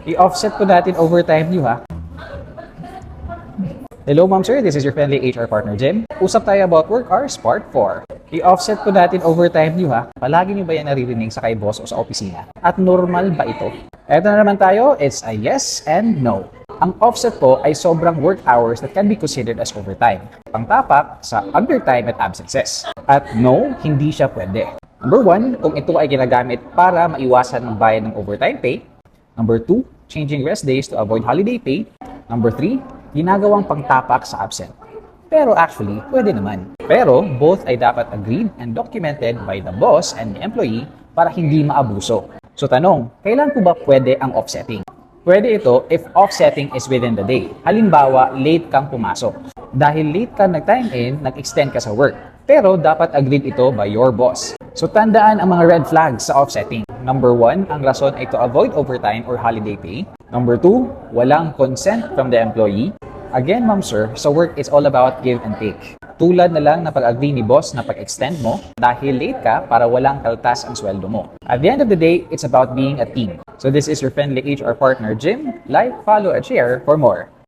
I-offset po natin overtime niyo ha. Hello ma'am sir, this is your friendly HR partner Jim. Usap tayo about work hours part 4. I-offset po natin overtime niyo ha. Palagi niyo ba yan naririnig sa kay boss o sa opisina? At normal ba ito? Eto na naman tayo, it's a yes and no. Ang offset po ay sobrang work hours that can be considered as overtime. Pangtapak sa undertime at absences. At no, hindi siya pwede. Number 1, kung ito ay ginagamit para maiwasan ng bayad ng overtime pay. Number 2, changing rest days to avoid holiday pay. Number 3, ginagawang pangtapak sa absent. Pero actually, pwede naman. Pero both ay dapat agreed and documented by the boss and the employee para hindi maabuso. So tanong, kailan po ba pwede ang offsetting? Pwede ito if offsetting is within the day. Halimbawa, late kang pumasok. Dahil late ka nag-time in, nag-extend ka sa work. Pero dapat agreed ito by your boss. So tandaan ang mga red flags sa offsetting. Number 1, ang rason ay to avoid overtime or holiday pay. Number 2, walang consent from the employee. Again, ma'am sir, sa work it's all about give and take. Tulad na lang na pag-agree ni boss na pag-extend mo dahil late ka para walang kaltas ang sweldo mo. At the end of the day, it's about being a team. So this is your friendly HR partner, Jim. Like, follow, and share for more.